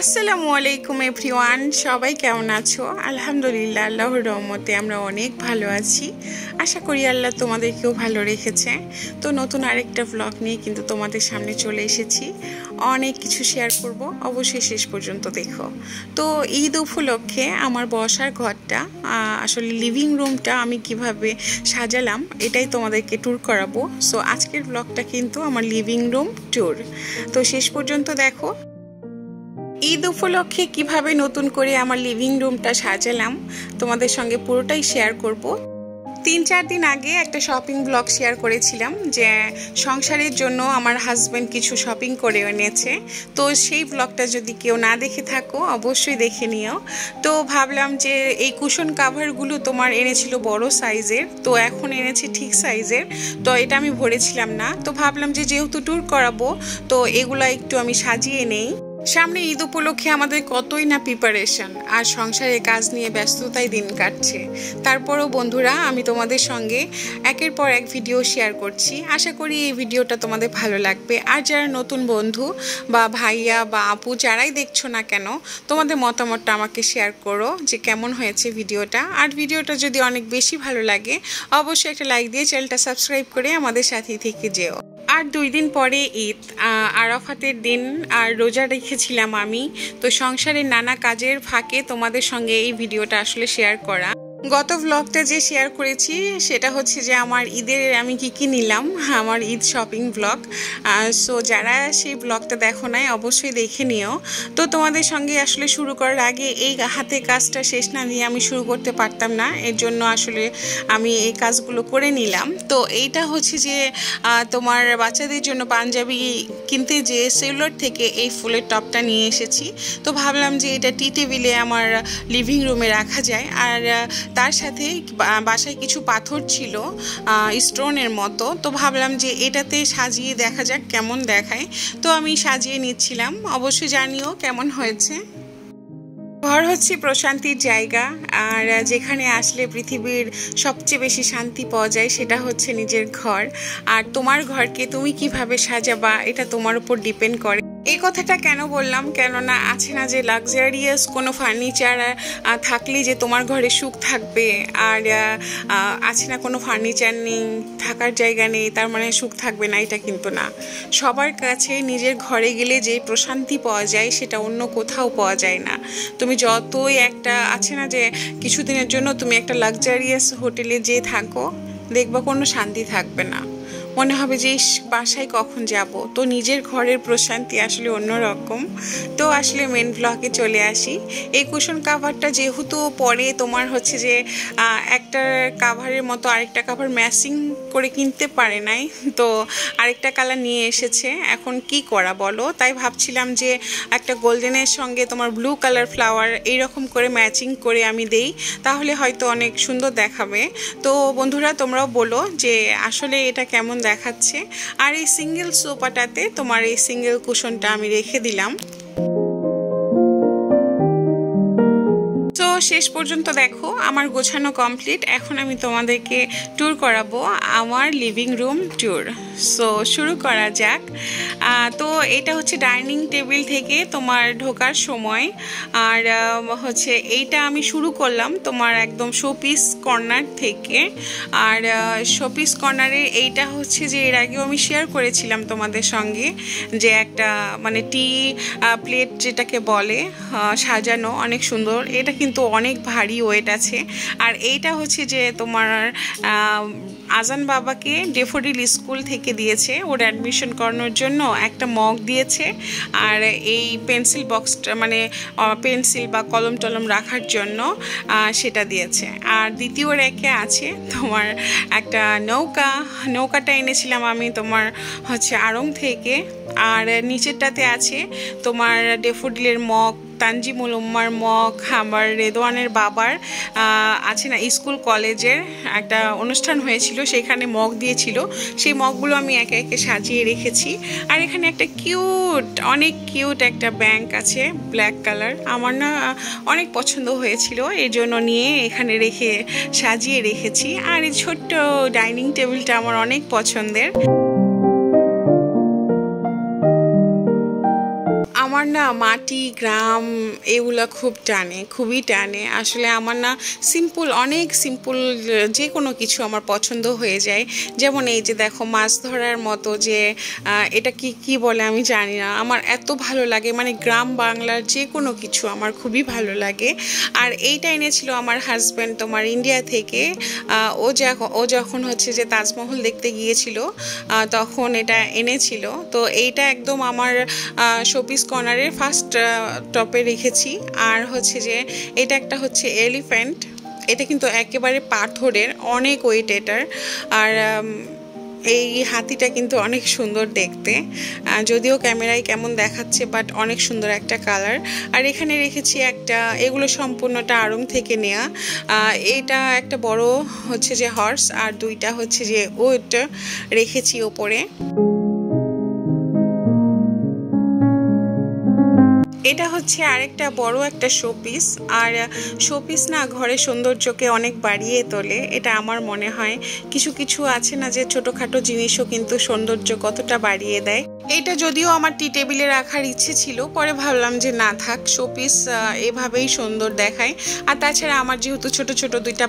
আসসালামু আলাইকুম এভরিওয়ান, সবাই কেমন আছো? আলহামদুলিল্লাহ, আল্লাহর রহমতে আমরা অনেক ভালো আছি। আশা করি আল্লাহ তোমাদেরকেও ভালো রেখেছে। তো নতুন আরেকটা ব্লগ নিয়ে কিন্তু তোমাদের সামনে চলে এসেছি। অনেক কিছু শেয়ার করব, অবশ্যই শেষ পর্যন্ত দেখো। তো ঈদ উপলক্ষে আমার বসার ঘরটা, আসলে লিভিং রুমটা আমি কিভাবে সাজালাম এটাই তোমাদেরকে ট্যুর করাবো। সো আজকের ব্লগটা কিন্তু আমার লিভিং রুম ট্যুর, তো শেষ পর্যন্ত দেখো। ঈদ উপলক্ষে কিভাবে নতুন করে আমার লিভিং রুমটা সাজালাম তোমাদের সঙ্গে পুরোটাই শেয়ার করব। 3-4 দিন আগে একটা শপিং ব্লগ শেয়ার করেছিলাম যে সংসারের জন্য আমার হাজব্যান্ড কিছু শপিং করে এনেছে। তো সেই ব্লগটা যদি কেউ না দেখে থাকো অবশ্যই দেখে নিও। তো ভাবলাম যে এই কুশন কাভারগুলো তোমার এনেছিল বড় সাইজের, তো এখন এনেছে ঠিক সাইজের। তো এটা আমি ভরেছিলাম না, তো ভাবলাম যে যেহেতু ট্যুর করাবো তো এগুলো একটু আমি সাজিয়ে নেই। সামনে ঈদ উপলক্ষে আমাদের কতই না প্রিপারেশন, আর সংসারের কাজ নিয়ে ব্যস্ততায় দিন কাটছে। তারপরও বন্ধুরা, আমি তোমাদের সঙ্গে একের পর এক ভিডিও শেয়ার করছি। আশা করি এই ভিডিওটা তোমাদের ভালো লাগবে। আর যারা নতুন বন্ধু বা ভাইয়া বা আপু যারাই দেখছো না কেন, তোমাদের মতামতটা আমাকে শেয়ার করো যে কেমন হয়েছে ভিডিওটা। আর ভিডিওটা যদি অনেক বেশি ভালো লাগে অবশ্যই একটা লাইক দিয়ে চ্যানেলটা সাবস্ক্রাইব করে আমাদের সাথেই থেকে যেও। আর 2 দিন পরে ঈদ, আরাফাতের দিন, আর রোজা রেখেছিলাম আমি। তো সংসারের নানা কাজের ফাঁকে তোমাদের সঙ্গে এই ভিডিওটা আসলে শেয়ার করা। গত ব্লগটা যে শেয়ার করেছি সেটা হচ্ছে যে আমার ঈদের আমি কি নিলাম, আমার ঈদ শপিং ব্লগ। সো যারা সেই ব্লগটা দেখো নাই অবশ্যই দেখে নিও। তো তোমাদের সঙ্গে আসলে শুরু করার আগে এই হাতে কাজটা শেষ না দিয়ে আমি শুরু করতে পারতাম না, এর জন্য আসলে আমি এই কাজগুলো করে নিলাম। তো এইটা হচ্ছে যে তোমার বাচ্চাদের জন্য পাঞ্জাবি কিনতে যে সেলুলার থেকে এই ফুলের টপটা নিয়ে এসেছি। তো ভাবলাম যে এটা টি টেবিলে আমার লিভিং রুমে রাখা যায়। আর তার সাথে বাসায় কিছু পাথর ছিল স্টোনের মতো, তো ভাবলাম যে এটাতে সাজিয়ে দেখা যাক কেমন দেখায়। তো আমি সাজিয়ে নিচ্ছিলাম, অবশ্যই জানিও কেমন হয়েছে। ঘর হচ্ছে প্রশান্তির জায়গা, আর যেখানে আসলে পৃথিবীর সবচেয়ে বেশি শান্তি পাওয়া যায় সেটা হচ্ছে নিজের ঘর। আর তোমার ঘরকে তুমি কিভাবে সাজাবা এটা তোমার উপর ডিপেন্ড করে। এই কথাটা কেন বললাম, কেননা আছে না যে লাক্সারিয়াস কোনো ফার্নিচার থাকলেই যে তোমার ঘরে সুখ থাকবে, আর আছে না কোনো ফার্নিচার নেই, থাকার জায়গা নেই, তার মানে সুখ থাকবে না, এটা কিন্তু না। সবার কাছে নিজের ঘরে গেলে যে প্রশান্তি পাওয়া যায় সেটা অন্য কোথাও পাওয়া যায় না। তুমি যতই একটা আছে না যে কিছুদিনের জন্য তুমি একটা লাক্সারিয়াস হোটেলে যেয়ে থাকো, দেখবা কোনো শান্তি থাকবে না, মনে হবে যে বাসায় কখন যাব। তো নিজের ঘরের প্রশান্তি আসলে অন্যরকম। তো আসলে মেন ব্লগে চলে আসি। এই কুশন কাভারটা যেহেতু পরে তোমার হচ্ছে যে একটা কাভারের মতো আরেকটা কাভার ম্যাচিং করে কিনতে পারে নাই, তো আরেকটা কালার নিয়ে এসেছে। এখন কি করা বলো, তাই ভাবছিলাম যে একটা গোল্ডেনের সঙ্গে তোমার ব্লু কালার ফ্লাওয়ার এইরকম করে ম্যাচিং করে আমি দেই, তাহলে হয়তো অনেক সুন্দর দেখাবে। তো বন্ধুরা তোমরাও বলো যে আসলে এটা কেমন দেখাচ্ছে। আর এই সিঙ্গেল সোফাটাতে তোমার এই সিঙ্গেল কুশনটা আমি রেখে দিলাম। তো শেষ পর্যন্ত দেখো আমার গোছানো কমপ্লিট। এখন আমি তোমাদেরকে ট্যুর করাবো আমার লিভিং রুম ট্যুর। সো শুরু করা যাক। তো এটা হচ্ছে ডাইনিং টেবিল থেকে তোমার ঢোকার সময়, আর হচ্ছে এইটা আমি শুরু করলাম তোমার একদম শোপিস কর্নার থেকে। আর শোপিস কর্নারের এইটা হচ্ছে যে এর আগেও আমি শেয়ার করেছিলাম তোমাদের সঙ্গে যে একটা মানে টি প্লেট যেটাকে বলে সাজানো অনেক সুন্দর। এটা কিন্তু অনেক ভারী ওয়েট আছে। আর এইটা হচ্ছে যে তোমার আজান বাবাকে ডেফোডিল স্কুল থেকে দিয়েছে, ওর অ্যাডমিশন করানোর জন্য একটা মগ দিয়েছে, আর এই পেন্সিল বক্সটা মানে পেন্সিল বা কলম টলম রাখার জন্য সেটা দিয়েছে। আর দ্বিতীয় র্যাকে আছে তোমার একটা নৌকাটা এনেছিলাম আমি তোমার হচ্ছে আড়ং থেকে। আর নিচেরটাতে আছে তোমার ডেফোডিলের মগ, তানজিমুল উম্মার মগ, আমার রেদওয়ানের বাবার আছে না স্কুল কলেজের একটা অনুষ্ঠান হয়েছিল, সেখানে মগ দিয়েছিল, সেই মগগুলো আমি একে একে সাজিয়ে রেখেছি। আর এখানে একটা অনেক কিউট একটা ব্যাংক আছে ব্ল্যাক কালার, আমার না অনেক পছন্দ হয়েছিল, এই জন্য নিয়ে এখানে সাজিয়ে রেখেছি। আর এই ছোট্ট ডাইনিং টেবিলটা আমার অনেক পছন্দের। আমার না মাটি গ্রাম এগুলো খুব টানে, খুবই টানে আসলে। আমার না অনেক সিম্পল যে কোনো কিছু আমার পছন্দ হয়ে যায়। যেমন এই যে দেখো মাছ ধরার মতো যে এটা কি বলে আমি জানি না, আমার এত ভালো লাগে, মানে গ্রাম বাংলার যে কোনো কিছু আমার খুবই ভালো লাগে। আর এইটা এনেছিল আমার হাজব্যান্ড তোমার ইন্ডিয়া থেকে। ও যখন হচ্ছে যে তাজমহল দেখতে গিয়েছিল তখন এটা এনেছিল। তো এইটা একদম আমার শোপিস কর্নারের ফার্স্ট টপে রেখেছি। আর হচ্ছে যে এটা একটা হচ্ছে এলিফ্যান্ট, এটা কিন্তু একেবারে পাথরের, অনেক ওয়েট এটার। আর এই হাতিটা কিন্তু অনেক সুন্দর দেখতে, যদিও ক্যামেরায় কেমন দেখাচ্ছে, বাট অনেক সুন্দর একটা কালার। আর এখানে রেখেছি একটা, এগুলো সম্পূর্ণটা আড়ং থেকে নেয়া। এটা একটা বড় হচ্ছে যে হর্স, আর দুইটা হচ্ছে যে ওট রেখেছি ওপরে। এটা হচ্ছে আরেকটা বড় একটা শোপিস। আর শোপিস না ঘরের সৌন্দর্যকে অনেক বাড়িয়ে তোলে, এটা আমার মনে হয়। কিছু কিছু আছে না যে ছোটখাটো জিনিসও কিন্তু সৌন্দর্য কতটা বাড়িয়ে দেয়। এটা যদিও আমার টি টেবিলে রাখার ইচ্ছে ছিল, পরে ভাবলাম যে না থাক, শোপিস এভাবেই সুন্দর দেখায়। আর তাছাড়া আমার যেহেতু ছোট ছোট দুইটা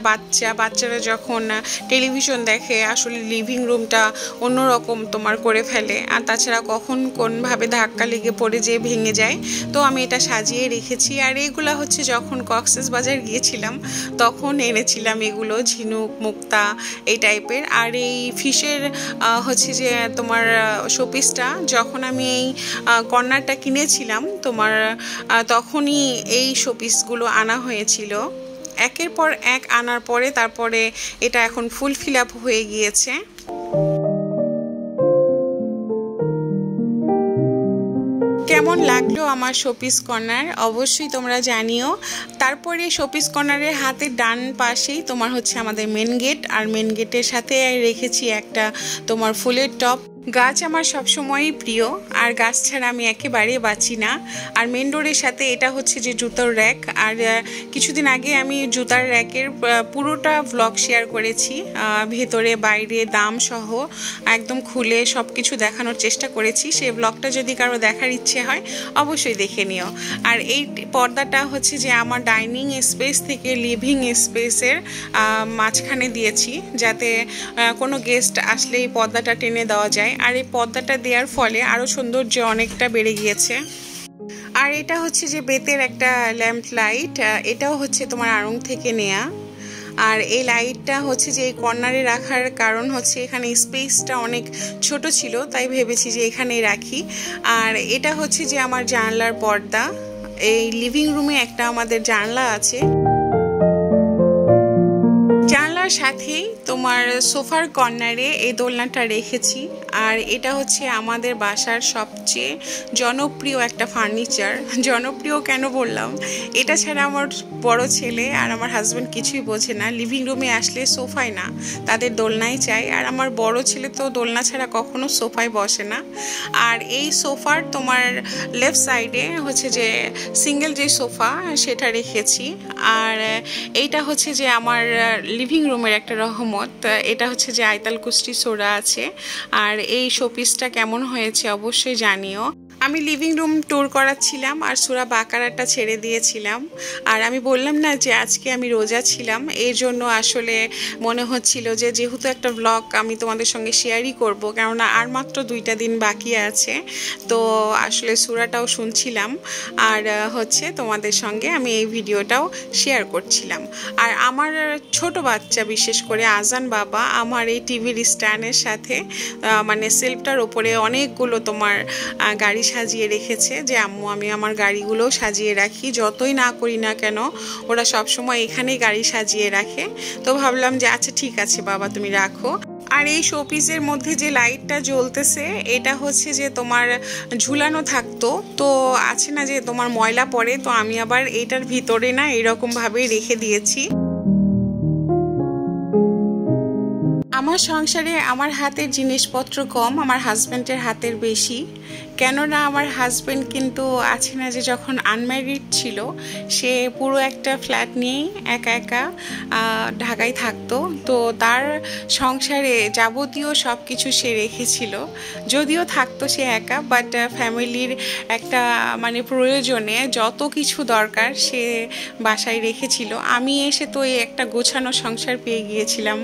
বাচ্চারা যখন টেলিভিশন দেখে আসলে লিভিং রুমটা অন্যরকম তোমার করে ফেলে। আর তাছাড়া কখন কোনভাবে ধাক্কা লেগে পড়ে যেয়ে ভেঙে যায়, তো আমি এটা সাজিয়ে রেখেছি। আর এইগুলা হচ্ছে যখন কক্সবাজার গিয়েছিলাম তখন এনেছিলাম এগুলো, ঝিনুক মুক্তা এই টাইপের। আর এই ফিশের হচ্ছে যে তোমার শোপিসটা যখন আমি এই কর্নারটা কিনেছিলাম তোমার তখনই এই শোপিসগুলো আনা হয়েছিল। একের পর এক আনার পরে তারপরে এটা এখন ফুল ফিল আপ হয়ে গিয়েছে। কেমন লাগলো আমার শোপিস কর্নার অবশ্যই তোমরা জানিও। তারপরে শোপিস কর্নারের হাতের ডান পাশেই তোমার হচ্ছে আমাদের মেন গেট, আর মেন গেটের সাথে রেখেছি একটা তোমার ফুলের টব। গাছ আমার সবসময়ই প্রিয়, আর গাছ ছাড়া আমি একেবারে বাঁচি না। আর মেন ডোরের সাথে এটা হচ্ছে যে জুতোর র্যাক। আর কিছুদিন আগে আমি জুতার র্যাকের পুরোটা ভ্লগ শেয়ার করেছি, ভেতরে বাইরে দাম সহ একদম খুলে সব কিছু দেখানোর চেষ্টা করেছি। সেই ভ্লগটা যদি কারো দেখার ইচ্ছে হয় অবশ্যই দেখে নিও। আর এই পর্দাটা হচ্ছে যে আমার ডাইনিং স্পেস থেকে লিভিং স্পেসের মাঝখানে দিয়েছি, যাতে কোনো গেস্ট আসলে এই পর্দাটা টেনে দেওয়া যায়। আর এই পর্দাটা দেওয়ার ফলে আরো সৌন্দর্য অনেকটা বেড়ে গিয়েছে। আর এটা হচ্ছে যে বেতের একটা ল্যাম্প লাইট, এটাও হচ্ছে তোমার আড়ং থেকে নেয়া। আর এই লাইটটা হচ্ছে যে এই কর্নারে রাখার কারণ হচ্ছে এখানে স্পেসটা অনেক ছোট ছিল, তাই ভেবেছি যে এখানেই রাখি। আর এটা হচ্ছে যে আমার জানলার পর্দা। এই লিভিং রুমে একটা আমাদের জানলা আছে, জানলার সাথেই তোমার সোফার কর্নারে এই দোলনাটা রেখেছি। আর এটা হচ্ছে আমাদের বাসার সবচেয়ে জনপ্রিয় একটা ফার্নিচার। জনপ্রিয় কেন বললাম, এটা ছাড়া আমার বড় ছেলে আর আমার হাজব্যান্ড কিছুই বোঝে না। লিভিং রুমে আসলে সোফায় না, তাদের দোলনাই চাই। আর আমার বড় ছেলে তো দোলনা ছাড়া কখনো সোফায় বসে না। আর এই সোফার তোমার লেফট সাইডে হচ্ছে যে সিঙ্গেল যে সোফা সেটা রেখেছি। আর এইটা হচ্ছে যে আমার লিভিং রুমের একটা রহমত। এটা হচ্ছে যে আইতাল কুষ্টি সোরা আছে। আর এই শোপিসটা কেমন হয়েছে অবশ্যই জানিও। আমি লিভিং রুম ট্যুর করাচ্ছিলাম আর সূরা বাকারাটা ছেড়ে দিয়েছিলাম। আর আমি বললাম না যে আজকে আমি রোজা ছিলাম, এই জন্য আসলে মনে হচ্ছিল যে যেহেতু একটা ব্লগ আমি তোমাদের সঙ্গে শেয়ারই করব, কেননা আর মাত্র 2টা দিন বাকি আছে। তো আসলে সূরাটাও শুনছিলাম আর হচ্ছে তোমাদের সঙ্গে আমি এই ভিডিওটাও শেয়ার করছিলাম। আর আমার ছোট বাচ্চা বিশেষ করে আজান বাবা আমার এই টিভির স্ট্যান্ডের সাথে মানে সেলফটার ওপরে অনেকগুলো তোমার গাড়ি সাজিয়ে রেখেছে, যে আম্মু আমি আমার গাড়িগুলো সাজিয়ে রাখি, যতই না করি না কেন ওরা সবসময় এখানেই গাড়ি সাজিয়ে রাখে। তো ভাবলাম যে আচ্ছা ঠিক আছে বাবা তুমি রাখো। আর এই শোপিসের মধ্যে যে লাইটটা জ্বলতেছে এটা হচ্ছে যে তোমার ঝুলানো থাকতো, তো আছে না যে তোমার ময়লা পড়ে, তো আমি আবার এইটার ভিতরে না এরকম ভাবেই রেখে দিয়েছি। আমার সংসারে আমার হাতের জিনিসপত্র কম, আমার হাজব্যান্ডের হাতের বেশি। কেননা আমার হাজব্যান্ড কিন্তু আছে না যে যখন আনম্যারিড ছিল সে পুরো একটা ফ্ল্যাট নিয়েই একা একা ঢাকায় থাকতো। তো তার সংসারে যাবতীয় সব কিছু সে রেখেছিল, যদিও থাকতো সে একা, বাট ফ্যামিলির একটা মানে প্রয়োজনে যত কিছু দরকার সে বাসায় রেখেছিল। আমি এসে তো এই একটা গোছানো সংসার পেয়ে গিয়েছিলাম,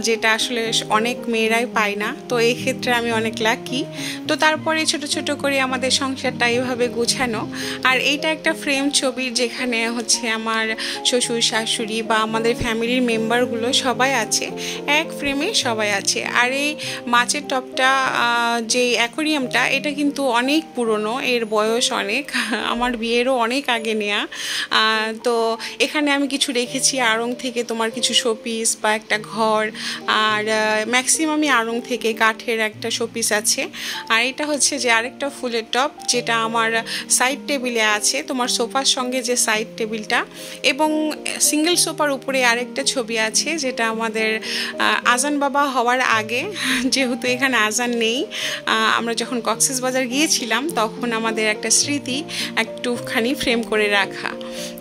যেটা আসলে অনেক মেয়েরাই পায় না। তো এই ক্ষেত্রে আমি অনেক লাকি। তো তারপরে ছোট ছোট করে আমাদের সংসারটা এইভাবে গোছানো। আর এইটা একটা ফ্রেম ছবির, যেখানে হচ্ছে আমার শ্বশুর শাশুড়ি বা আমাদের ফ্যামিলির মেম্বারগুলো সবাই আছে, এক ফ্রেমে সবাই আছে। আর এই মাছের টবটা, যে অ্যাকোরিয়ামটা, এটা কিন্তু অনেক পুরনো, এর বয়স অনেক, আমার বিয়েরও অনেক আগে নেয়া। তো এখানে আমি কিছু রেখেছি আড়ং থেকে, তোমার কিছু শোপিস বা একটা ঘর, আর ম্যাক্সিমামই আড়ং থেকে কাঠের একটা শোপিস আছে। আর এটা হচ্ছে যে আরেকটা ফুলের টব, যেটা আমার সাইড টেবিলে আছে, তোমার সোফার সঙ্গে যে সাইড টেবিলটা, এবং সিঙ্গেল সোফার উপরে আরেকটা ছবি আছে, যেটা আমাদের আজান বাবা হওয়ার আগে, যেহেতু এখানে আজান নেই, আমরা যখন কক্সবাজার গিয়েছিলাম তখন আমাদের একটা স্মৃতি একটুখানি ফ্রেম করে রাখা।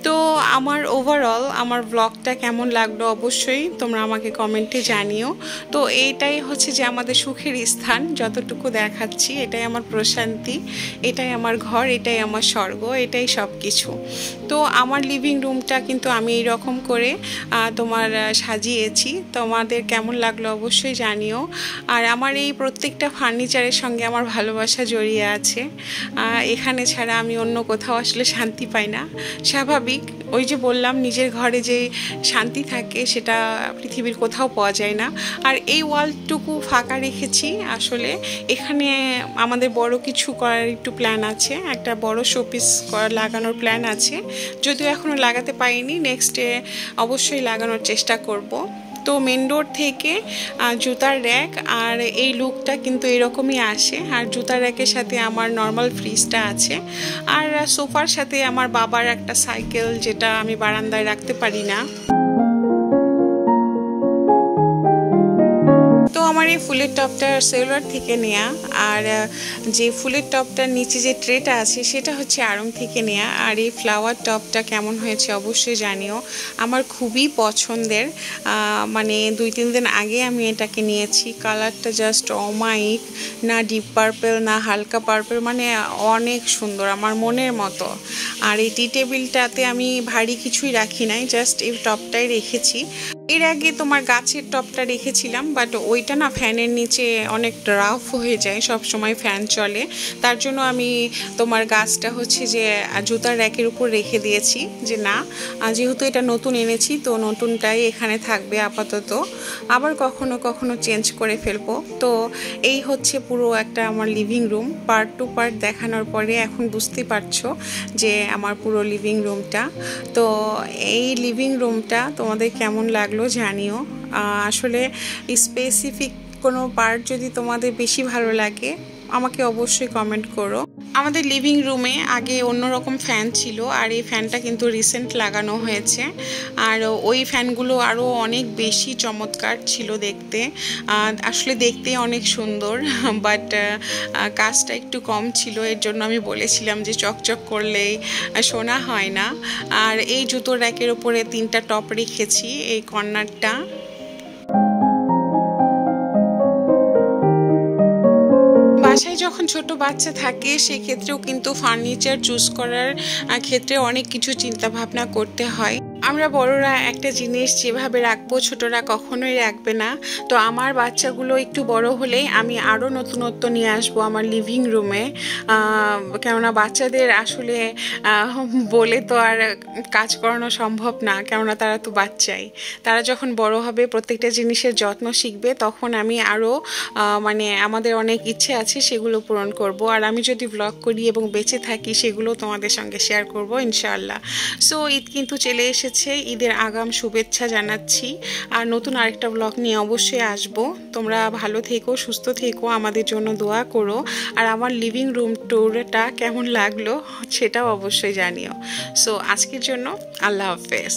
তো আমার ওভারঅল আমার ব্লগটা কেমন লাগলো অবশ্যই তোমরা আমাকে কমেন্টে জানিও। তো এইটাই হচ্ছে যে আমাদের সুখের স্থান, যতটুকু দেখাচ্ছি এটাই আমার প্রশান্তি, এটাই আমার ঘর, এটাই আমার স্বর্গ, এটাই সব কিছু। তো আমার লিভিং রুমটা কিন্তু আমি এইরকম করে তোমার সাজিয়েছি, তোমাদের কেমন লাগলো অবশ্যই জানিও। আর আমার এই প্রত্যেকটা ফার্নিচারের সঙ্গে আমার ভালোবাসা জড়িয়ে আছে, এখানে ছাড়া আমি অন্য কোথাও আসলে শান্তি পাই না। স্বাভাবিক, ওই যে বললাম নিজের ঘরে যে শান্তি থাকে সেটা পৃথিবীর কোথাও পাওয়া যায় না। আর এই ওয়ালটুকু ফাঁকা রেখেছি, আসলে এখানে আমাদের বড় কিছু করার একটু প্ল্যান আছে, একটা বড় শোপিস লাগানোর প্ল্যান আছে, যদিও এখনও লাগাতে পারিনি, নেক্সটে অবশ্যই লাগানোর চেষ্টা করব। তো মেন ডোর থেকে জুতার র্যাক, আর এই লুকটা কিন্তু এরকমই আসে। আর জুতার র্যাকের সাথে আমার নর্মাল ফ্রিজটা আছে, আর সোফার সাথে আমার বাবার একটা সাইকেল, যেটা আমি বারান্দায় রাখতে পারি না। তো আমার এই ফুলের টপটা সেলুলার থেকে নেয়া, আর যে ফুলের টপটার নিচে যে ট্রেটা আছে সেটা হচ্ছে আড়ং থেকে নেয়া। আর এই ফ্লাওয়ার টপটা কেমন হয়েছে অবশ্যই জানিও, আমার খুবই পছন্দের। মানে 2-3 দিন আগে আমি এটাকে নিয়েছি, কালারটা জাস্ট অমায়িক, না ডিপ পার্পেল না হালকা পার্পেল, মানে অনেক সুন্দর, আমার মনের মতো। আর এই টি টেবিলটাতে আমি ভারী কিছুই রাখি নাই, জাস্ট এই টপটাই রেখেছি। এর আগে তোমার গাছের টপটা রেখেছিলাম, বাট ওইটা না ফ্যানের নিচে অনেক রাফ হয়ে যায়, সব সময় ফ্যান চলে, তার জন্য আমি তোমার গাছটা হচ্ছে যে জুতার র্যাকের উপর রেখে দিয়েছি, যে না যেহেতু এটা নতুন এনেছি তো নতুনটাই এখানে থাকবে আপাতত, আবার কখনো কখনো চেঞ্জ করে ফেলবো। তো এই হচ্ছে পুরো একটা আমার living room, part two part দেখানোর পরে এখন বুঝতে পারছো যে আমার পুরো লিভিং রুমটা। তো এই লিভিং রুমটা তোমাদের কেমন লাগলো জানিও। আসলে স্পেসিফিক কোনো পার্ট যদি তোমাদের বেশি ভালো লাগে আমাকে অবশ্যই কমেন্ট করো। আমাদের লিভিং রুমে আগে অন্যরকম ফ্যান ছিল, আর এই ফ্যানটা কিন্তু রিসেন্ট লাগানো হয়েছে, আর ওই ফ্যানগুলো আরও অনেক বেশি চমৎকার ছিল দেখতে, আসলে দেখতে অনেক সুন্দর, বাট কাজটা একটু কম ছিল, এর জন্য আমি বলেছিলাম যে চকচক করলেই শোনা হয় না। আর এই জুতোর র্যাকের ওপরে 3টা টপ রেখেছি, এই কর্নারটা। বাসায় যখন ছোট বাচ্চা থাকে সেক্ষেত্রেও কিন্তু ফার্নিচার চুজ করার ক্ষেত্রে অনেক কিছু চিন্তা ভাবনা করতে হয়। আমরা বড়রা একটা জিনিস যেভাবে রাখবো ছোটরা কখনোই রাখবে না। তো আমার বাচ্চাগুলো একটু বড় হলেই আমি আরও নতুনত্ব নিয়ে আসবো আমার লিভিং রুমে, কেননা বাচ্চাদের আসলে বলে তো আর কাজ করানো সম্ভব না, কেননা তারা তো বাচ্চাই। তারা যখন বড় হবে প্রত্যেকটা জিনিসের যত্ন শিখবে, তখন আমি আরও মানে আমাদের অনেক ইচ্ছে আছে সেগুলো পূরণ করব। আর আমি যদি ব্লগ করি এবং বেঁচে থাকি সেগুলো তোমাদের সঙ্গে শেয়ার করব ইনশাআল্লাহ। সো ঈদ কিন্তু চলে এসেছে, ঈদের আগাম শুভেচ্ছা জানাচ্ছি। আর নতুন আরেকটা ব্লগ নিয়ে অবশ্যই আসবো। তোমরা ভালো থেকো, সুস্থ থেকো, আমাদের জন্য দোয়া করো। আর আমার লিভিং রুম ট্যুরটা কেমন লাগলো সেটাও অবশ্যই জানিও। সো আজকের জন্য আল্লাহ হাফেজ।